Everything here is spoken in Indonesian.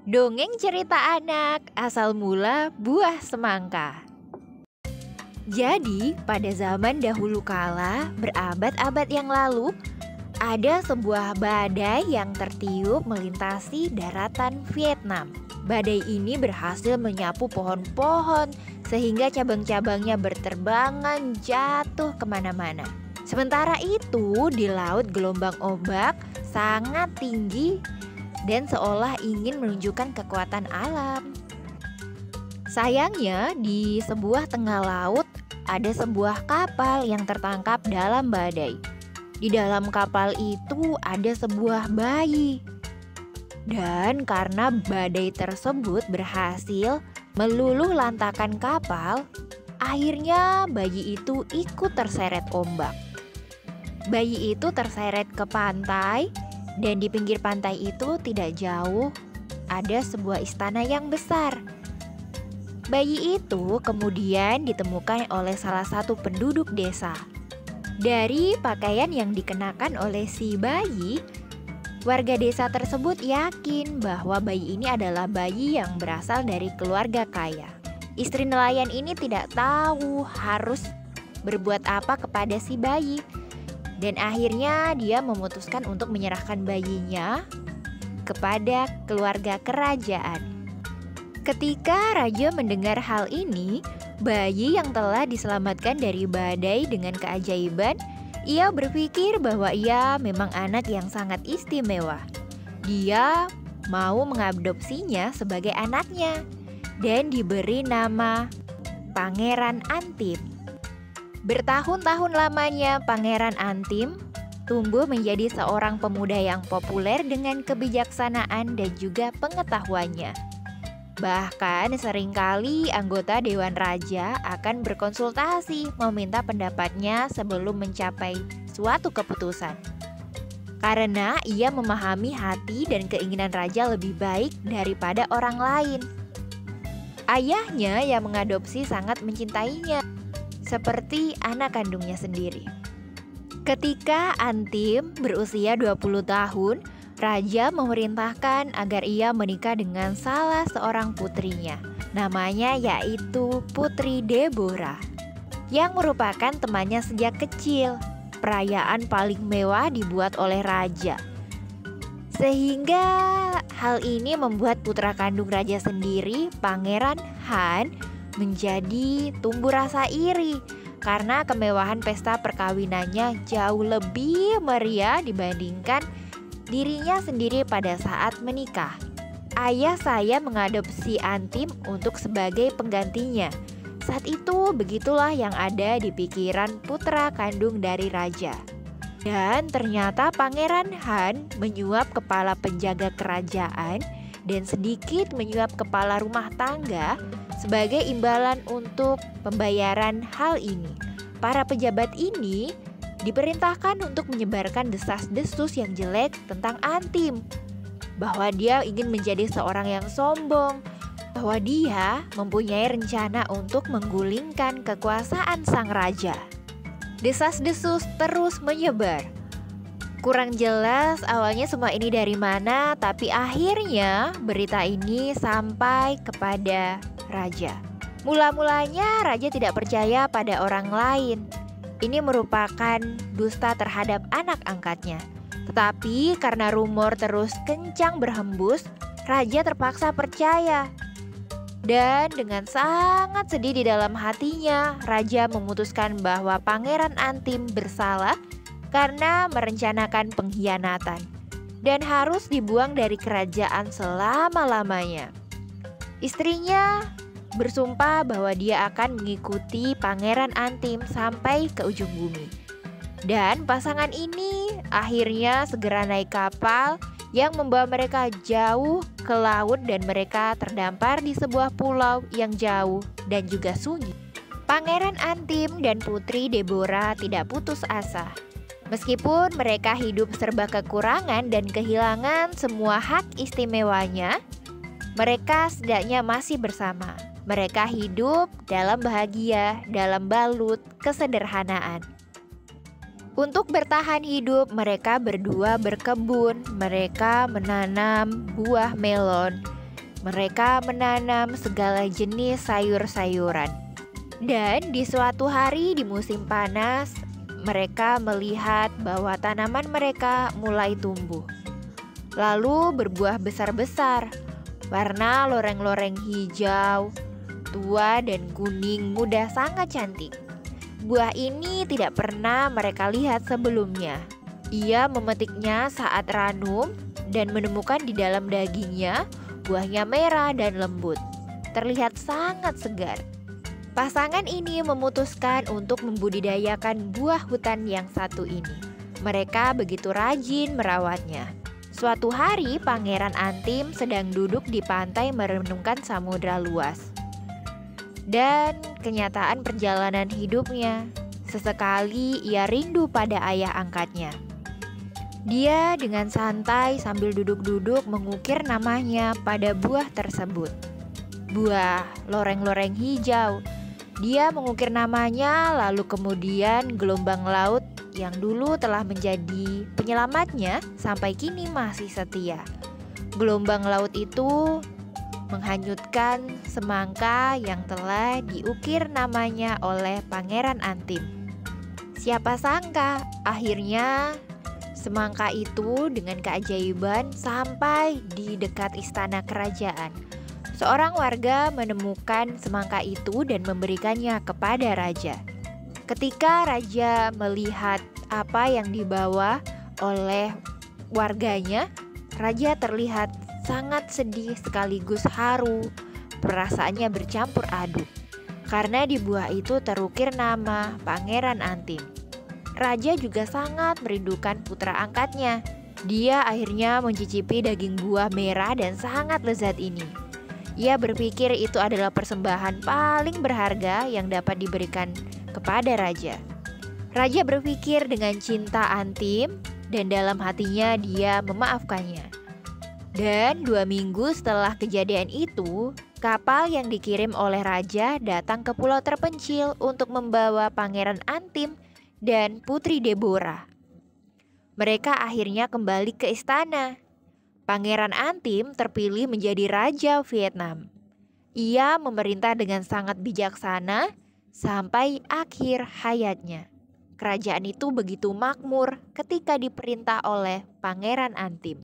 Dongeng cerita anak asal mula buah semangka. Jadi pada zaman dahulu kala, berabad-abad yang lalu, ada sebuah badai yang tertiup melintasi daratan Vietnam. Badai ini berhasil menyapu pohon-pohon sehingga cabang-cabangnya berterbangan jatuh kemana-mana. Sementara itu di laut gelombang ombak sangat tinggi dan seolah ingin menunjukkan kekuatan alam. Sayangnya di sebuah tengah laut ada sebuah kapal yang tertangkap dalam badai. Di dalam kapal itu ada sebuah bayi. Dan karena badai tersebut berhasil meluluh lantakan kapal, akhirnya bayi itu ikut terseret ombak. Bayi itu terseret ke pantai. Dan di pinggir pantai itu tidak jauh ada sebuah istana yang besar. Bayi itu kemudian ditemukan oleh salah satu penduduk desa. Dari pakaian yang dikenakan oleh si bayi, warga desa tersebut yakin bahwa bayi ini adalah bayi yang berasal dari keluarga kaya. Istri nelayan ini tidak tahu harus berbuat apa kepada si bayi. Dan akhirnya dia memutuskan untuk menyerahkan bayinya kepada keluarga kerajaan. Ketika raja mendengar hal ini, bayi yang telah diselamatkan dari badai dengan keajaiban, ia berpikir bahwa ia memang anak yang sangat istimewa. Dia mau mengadopsinya sebagai anaknya dan diberi nama Pangeran Antim. Bertahun-tahun lamanya Pangeran Antim tumbuh menjadi seorang pemuda yang populer dengan kebijaksanaan dan juga pengetahuannya. Bahkan seringkali anggota Dewan Raja akan berkonsultasi meminta pendapatnya sebelum mencapai suatu keputusan. Karena ia memahami hati dan keinginan raja lebih baik daripada orang lain. Ayahnya yang mengadopsi sangat mencintainya seperti anak kandungnya sendiri. Ketika Antim berusia 20 tahun, raja memerintahkan agar ia menikah dengan salah seorang putrinya. Namanya yaitu Putri Deborah, yang merupakan temannya sejak kecil. Perayaan paling mewah dibuat oleh raja. Sehingga hal ini membuat putra kandung raja sendiri, Pangeran Han, menjadi tumbuh rasa iri karena kemewahan pesta perkawinannya jauh lebih meriah dibandingkan dirinya sendiri pada saat menikah. Ayah saya mengadopsi Antim untuk sebagai penggantinya. Saat itu begitulah yang ada di pikiran putra kandung dari raja. Dan ternyata Pangeran Han menyuap kepala penjaga kerajaan dan sedikit menyuap kepala rumah tangga sebagai imbalan untuk pembayaran hal ini. Para pejabat ini diperintahkan untuk menyebarkan desas-desus yang jelek tentang Antim, bahwa dia ingin menjadi seorang yang sombong, bahwa dia mempunyai rencana untuk menggulingkan kekuasaan sang raja. Desas-desus terus menyebar. Kurang jelas awalnya semua ini dari mana, tapi akhirnya berita ini sampai kepada raja. Mula-mulanya raja tidak percaya pada orang lain. Ini merupakan dusta terhadap anak angkatnya. Tetapi karena rumor terus kencang berhembus, raja terpaksa percaya. Dan dengan sangat sedih di dalam hatinya, raja memutuskan bahwa Pangeran Antim bersalah karena merencanakan pengkhianatan dan harus dibuang dari kerajaan selama-lamanya. Istrinya bersumpah bahwa dia akan mengikuti Pangeran Antim sampai ke ujung bumi. Dan pasangan ini akhirnya segera naik kapal yang membawa mereka jauh ke laut dan mereka terdampar di sebuah pulau yang jauh dan juga sunyi. Pangeran Antim dan Putri Deborah tidak putus asa. Meskipun mereka hidup serba kekurangan dan kehilangan semua hak istimewanya, mereka setidaknya masih bersama. Mereka hidup dalam bahagia, dalam balut kesederhanaan. Untuk bertahan hidup, mereka berdua berkebun. Mereka menanam buah melon Mereka menanam segala jenis sayur-sayuran. Dan di suatu hari di musim panas, mereka melihat bahwa tanaman mereka mulai tumbuh, lalu berbuah besar-besar, warna loreng-loreng hijau, tua dan kuning muda sangat cantik. Buah ini tidak pernah mereka lihat sebelumnya. Ia memetiknya saat ranum dan menemukan di dalam dagingnya buahnya merah dan lembut. Terlihat sangat segar. Pasangan ini memutuskan untuk membudidayakan buah hutan yang satu ini. Mereka begitu rajin merawatnya. Suatu hari Pangeran Antim sedang duduk di pantai merenungkan samudra luas dan kenyataan perjalanan hidupnya. Sesekali ia rindu pada ayah angkatnya. Dia dengan santai sambil duduk-duduk mengukir namanya pada buah tersebut. Buah loreng-loreng hijau. Dia mengukir namanya, lalu kemudian gelombang laut yang dulu telah menjadi penyelamatnya sampai kini masih setia. Gelombang laut itu menghanyutkan semangka yang telah diukir namanya oleh Pangeran Antim. Siapa sangka akhirnya semangka itu dengan keajaiban sampai di dekat istana kerajaan. Seorang warga menemukan semangka itu dan memberikannya kepada raja. Ketika raja melihat apa yang dibawa oleh warganya, raja terlihat sangat sedih sekaligus haru. Perasaannya bercampur aduk karena di buah itu terukir nama Pangeran Antim. Raja juga sangat merindukan putra angkatnya. Dia akhirnya mencicipi daging buah merah dan sangat lezat ini. Ia berpikir itu adalah persembahan paling berharga yang dapat diberikan kepada raja. Raja berpikir dengan cinta Antim dan dalam hatinya dia memaafkannya. Dan 2 minggu setelah kejadian itu, kapal yang dikirim oleh raja datang ke pulau terpencil untuk membawa Pangeran Antim dan Putri Deborah. Mereka akhirnya kembali ke istana. Pangeran Antim terpilih menjadi Raja Vietnam. Ia memerintah dengan sangat bijaksana sampai akhir hayatnya. Kerajaan itu begitu makmur ketika diperintah oleh Pangeran Antim.